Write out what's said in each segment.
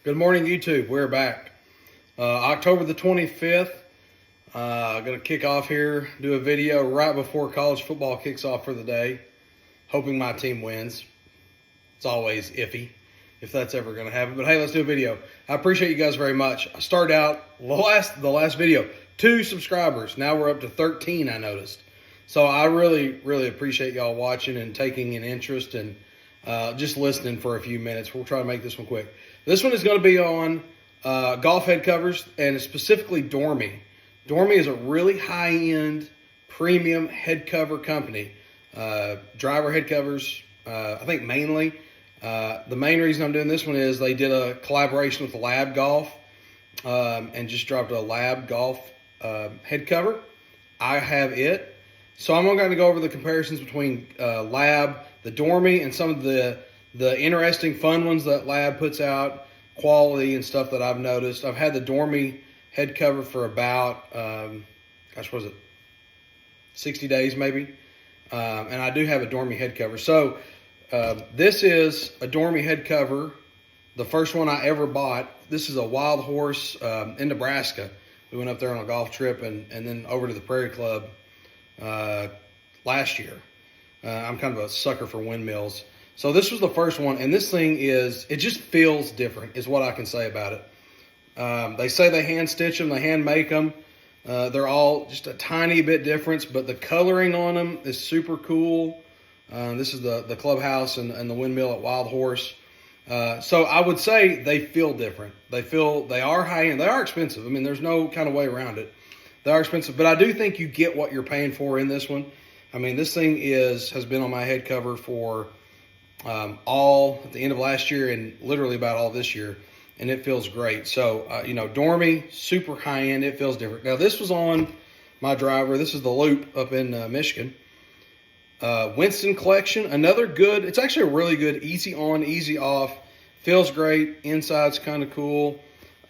Good morning, YouTube. We're back. October the 25th. I'm going to kick off here, do a video right before college football kicks off for the day. Hoping my team wins. It's always iffy if that's ever going to happen. But hey, let's do a video. I appreciate you guys very much. I started out the last video, 2 subscribers. Now we're up to 13, I noticed. So I really appreciate y'all watching and taking an interest and just listening for a few minutes. We'll try to make this one quick. This one is going to be on golf head covers, and specifically Dormie. Dormie is a really high-end premium head cover company. Driver head covers, I think mainly. The main reason I'm doing this one is they did a collaboration with Lab Golf and just dropped a Lab Golf head cover. I have it. So I'm going to go over the comparisons between Lab, the Dormie, and some of the interesting, fun ones that Lab puts out, quality and stuff that I've noticed. I've had the Dormie head cover for about, what was it, 60 days maybe? And I do have a Dormie head cover. So this is a Dormie head cover, the first one I ever bought. This is a Wild Horse in Nebraska. We went up there on a golf trip and then over to the Prairie Club last year. I'm kind of a sucker for windmills. So this was the first one, and this thing it just feels different, is what I can say about it. They say they hand stitch them, they hand make them. They're all just a tiny bit different, but the coloring on them is super cool. This is the clubhouse and the windmill at Wild Horse. So I would say they feel different. They are high-end. They are expensive. I mean, there's no kind of way around it. They are expensive, but I do think you get what you're paying for in this one. I mean, this thing has been on my head cover for all at the end of last year and literally about all this year, and it feels great. So, Dormie, super high-end. It feels different. Now, this was on my driver. This is the Loop up in Michigan. Winston Collection, another good, it's actually a really good easy on, easy off, feels great, inside's kind of cool,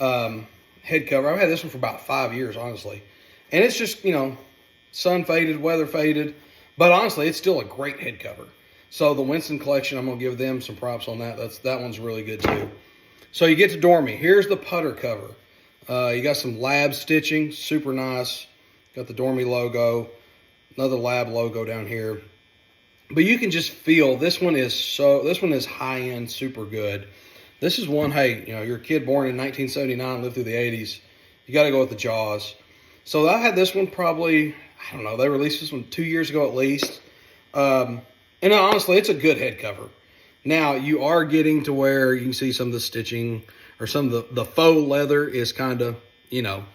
head cover. I've had this one for about 5 years, honestly, and it's just, sun faded, weather faded, but honestly, it's still a great head cover. So the Winston Collection, I'm going to give them some props on that. That one's really good too. So you get to Dormie. Here's the putter cover. You got some Lab stitching, super nice. Got the Dormie logo, another Lab logo down here. But you can just feel this one is high end, super good. This is one, hey, you're a kid born in 1979, lived through the 80s. You got to go with the Jaws. So I had this one probably, I don't know, they released this one 2 years ago at least. And honestly, it's a good head cover. Now, you are getting to where you can see some of the stitching or some of the faux leather is kind of,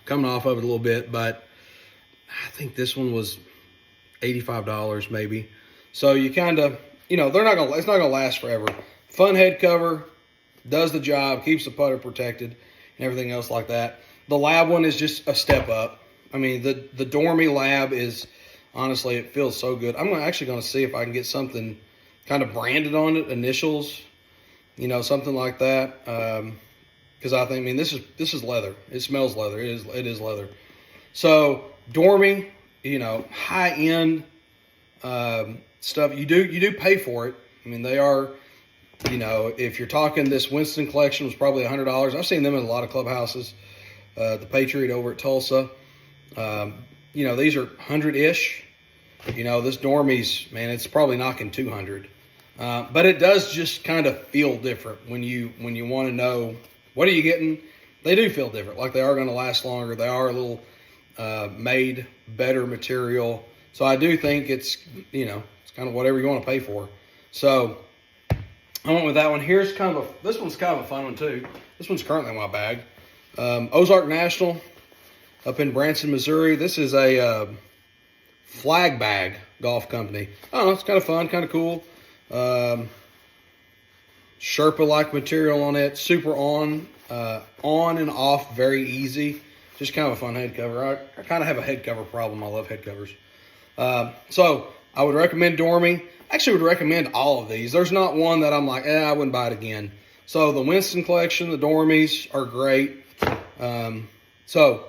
coming off of it a little bit. But I think this one was $85 maybe. So you kind of, it's not going to last forever. Fun head cover, does the job, keeps the putter protected and everything else like that. The Lab one is just a step up. I mean, the Dormie Lab is, honestly, it feels so good. I'm actually going to see if I can get something kind of branded on it, initials, something like that. Because I think, this is leather. It smells leather. It is leather. So Dormie, high-end stuff. You do pay for it. I mean, they are, if you're talking, this Winston Collection was probably $100. I've seen them in a lot of clubhouses. The Patriot over at Tulsa. These are 100-ish. This Dormie's, man, it's probably knocking 200. But it does just kind of feel different when you want to know what are you getting. They do feel different, like they are going to last longer. They are a little made better material. So I do think it's kind of whatever you want to pay for. So I went with that one. This one's kind of a fun one too. This one's currently in my bag. Ozark National up in Branson, Missouri. This is a flag bag golf company. I don't know, it's kind of fun, kind of cool. Sherpa-like material on it, super on and off, very easy. Just kind of a fun head cover. I kind of have a head cover problem. I love head covers. So I would recommend Dormie. Actually would recommend all of these. There's not one that I'm like, I wouldn't buy it again. So the Winston Collection, the Dormies are great. So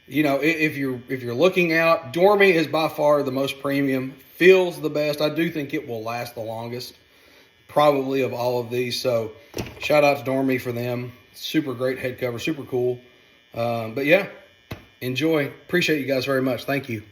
if you're looking out, Dormie is by far the most premium, feels the best. I do think it will last the longest, probably of all of these. So shout out to Dormie for them. Super great head cover, super cool. But yeah, enjoy. Appreciate you guys very much. Thank you.